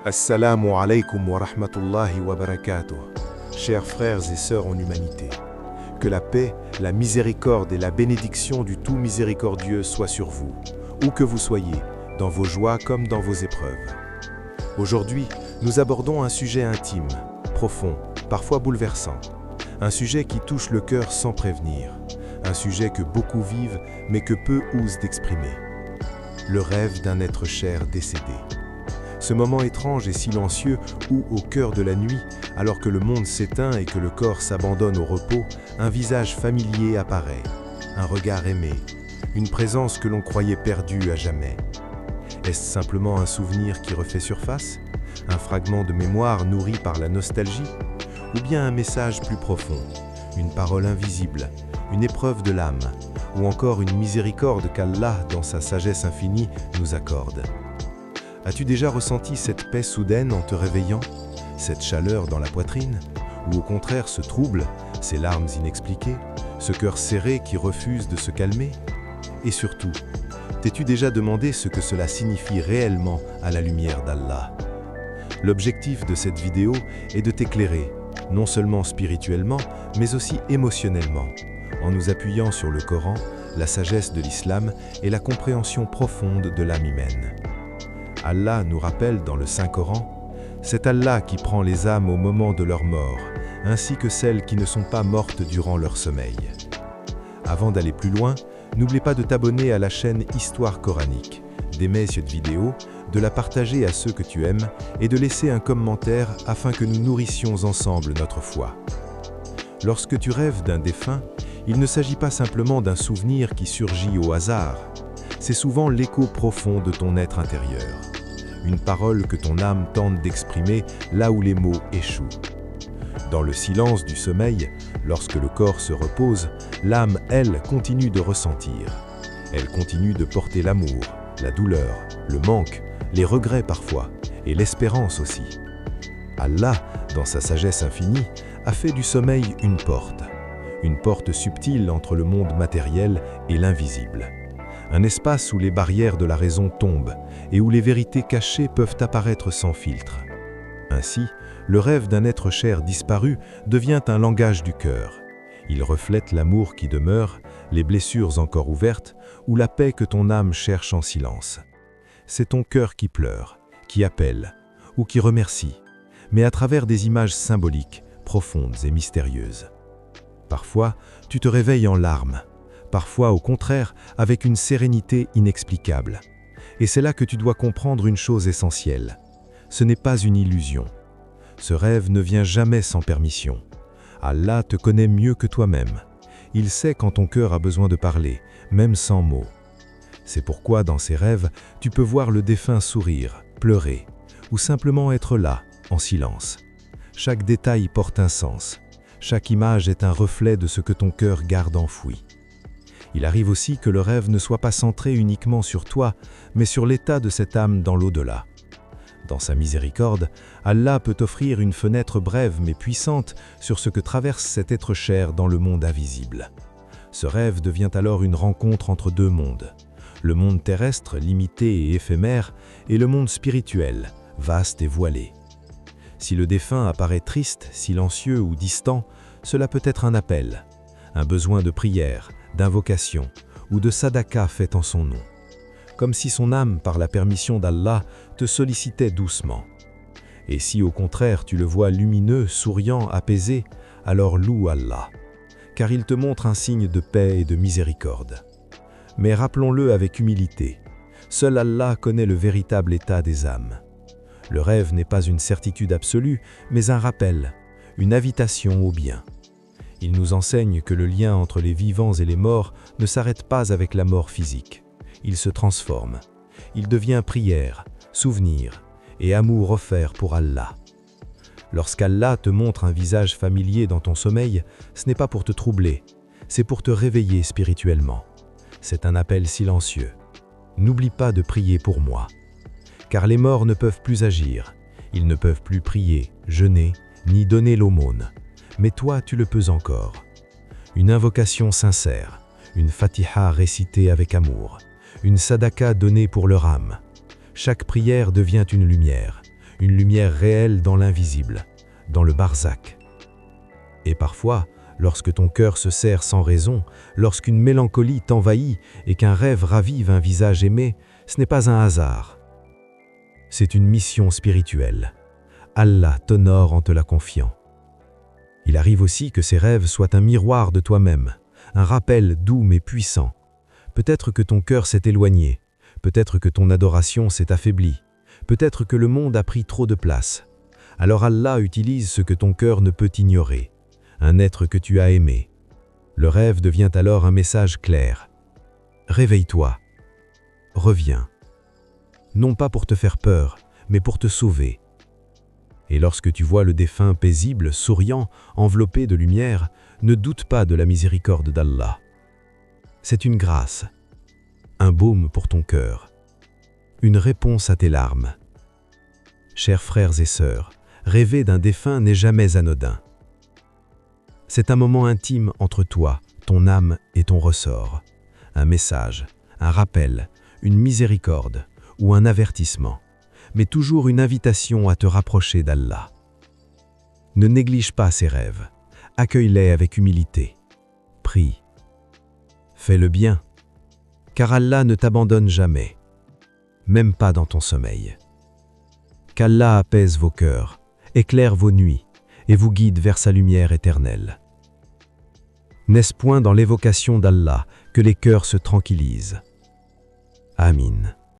Assalamu alaikum wa rahmatullahi wa barakatuh. Chers frères et sœurs en humanité, que la paix, la miséricorde et la bénédiction du tout miséricordieux soient sur vous, où que vous soyez, dans vos joies comme dans vos épreuves. Aujourd'hui, nous abordons un sujet intime, profond, parfois bouleversant. Un sujet qui touche le cœur sans prévenir. Un sujet que beaucoup vivent, mais que peu osent d'exprimer. Le rêve d'un être cher décédé. Ce moment étrange et silencieux où, au cœur de la nuit, alors que le monde s'éteint et que le corps s'abandonne au repos, un visage familier apparaît, un regard aimé, une présence que l'on croyait perdue à jamais. Est-ce simplement un souvenir qui refait surface? Un fragment de mémoire nourri par la nostalgie? Ou bien un message plus profond, une parole invisible, une épreuve de l'âme, ou encore une miséricorde qu'Allah, dans sa sagesse infinie, nous accorde? As-tu déjà ressenti cette paix soudaine en te réveillant? Cette chaleur dans la poitrine? Ou au contraire ce trouble, ces larmes inexpliquées, ce cœur serré qui refuse de se calmer? Et surtout, t'es-tu déjà demandé ce que cela signifie réellement à la lumière d'Allah? L'objectif de cette vidéo est de t'éclairer, non seulement spirituellement, mais aussi émotionnellement, en nous appuyant sur le Coran, la sagesse de l'islam et la compréhension profonde de l'âme humaine. Allah nous rappelle dans le Saint-Coran, c'est Allah qui prend les âmes au moment de leur mort, ainsi que celles qui ne sont pas mortes durant leur sommeil. Avant d'aller plus loin, n'oublie pas de t'abonner à la chaîne Histoire Coranique, d'aimer cette vidéo, de la partager à ceux que tu aimes et de laisser un commentaire afin que nous nourrissions ensemble notre foi. Lorsque tu rêves d'un défunt, il ne s'agit pas simplement d'un souvenir qui surgit au hasard, c'est souvent l'écho profond de ton être intérieur. Une parole que ton âme tente d'exprimer là où les mots échouent. Dans le silence du sommeil, lorsque le corps se repose, l'âme, elle, continue de ressentir. Elle continue de porter l'amour, la douleur, le manque, les regrets parfois, et l'espérance aussi. Allah, dans sa sagesse infinie, a fait du sommeil une porte subtile entre le monde matériel et l'invisible. Un espace où les barrières de la raison tombent et où les vérités cachées peuvent apparaître sans filtre. Ainsi, le rêve d'un être cher disparu devient un langage du cœur. Il reflète l'amour qui demeure, les blessures encore ouvertes ou la paix que ton âme cherche en silence. C'est ton cœur qui pleure, qui appelle ou qui remercie, mais à travers des images symboliques, profondes et mystérieuses. Parfois, tu te réveilles en larmes. Parfois, au contraire, avec une sérénité inexplicable. Et c'est là que tu dois comprendre une chose essentielle. Ce n'est pas une illusion. Ce rêve ne vient jamais sans permission. Allah te connaît mieux que toi-même. Il sait quand ton cœur a besoin de parler, même sans mots. C'est pourquoi, dans ces rêves, tu peux voir le défunt sourire, pleurer, ou simplement être là, en silence. Chaque détail porte un sens. Chaque image est un reflet de ce que ton cœur garde enfoui. Il arrive aussi que le rêve ne soit pas centré uniquement sur toi, mais sur l'état de cette âme dans l'au-delà. Dans sa miséricorde, Allah peut offrir une fenêtre brève mais puissante sur ce que traverse cet être cher dans le monde invisible. Ce rêve devient alors une rencontre entre deux mondes. Le monde terrestre, limité et éphémère, et le monde spirituel, vaste et voilé. Si le défunt apparaît triste, silencieux ou distant, cela peut être un appel, un besoin de prière, d'invocation ou de sadaka faite en son nom. Comme si son âme, par la permission d'Allah, te sollicitait doucement. Et si au contraire tu le vois lumineux, souriant, apaisé, alors loue Allah, car il te montre un signe de paix et de miséricorde. Mais rappelons-le avec humilité, seul Allah connaît le véritable état des âmes. Le rêve n'est pas une certitude absolue, mais un rappel, une invitation au bien. Il nous enseigne que le lien entre les vivants et les morts ne s'arrête pas avec la mort physique. Il se transforme. Il devient prière, souvenir et amour offert pour Allah. Lorsqu'Allah te montre un visage familier dans ton sommeil, ce n'est pas pour te troubler, c'est pour te réveiller spirituellement. C'est un appel silencieux. N'oublie pas de prier pour moi. Car les morts ne peuvent plus agir. Ils ne peuvent plus prier, jeûner, ni donner l'aumône. Mais toi, tu le peux encore. Une invocation sincère, une fatiha récitée avec amour, une sadaka donnée pour leur âme. Chaque prière devient une lumière, une lumière réelle dans l'invisible, dans le barzakh. Et parfois, lorsque ton cœur se serre sans raison, lorsqu'une mélancolie t'envahit et qu'un rêve ravive un visage aimé, ce n'est pas un hasard. C'est une mission spirituelle. Allah t'honore en te la confiant. Il arrive aussi que ces rêves soient un miroir de toi-même, un rappel doux mais puissant. Peut-être que ton cœur s'est éloigné, peut-être que ton adoration s'est affaiblie, peut-être que le monde a pris trop de place. Alors Allah utilise ce que ton cœur ne peut ignorer, un être que tu as aimé. Le rêve devient alors un message clair. Réveille-toi, reviens. Non pas pour te faire peur, mais pour te sauver. Et lorsque tu vois le défunt paisible, souriant, enveloppé de lumière, ne doute pas de la miséricorde d'Allah. C'est une grâce, un baume pour ton cœur, une réponse à tes larmes. Chers frères et sœurs, rêver d'un défunt n'est jamais anodin. C'est un moment intime entre toi, ton âme et ton ressort. Un message, un rappel, une miséricorde ou un avertissement, mais toujours une invitation à te rapprocher d'Allah. Ne néglige pas ces rêves, accueille-les avec humilité. Prie. Fais le bien, car Allah ne t'abandonne jamais, même pas dans ton sommeil. Qu'Allah apaise vos cœurs, éclaire vos nuits et vous guide vers sa lumière éternelle. N'est-ce point dans l'évocation d'Allah que les cœurs se tranquillisent? Amin.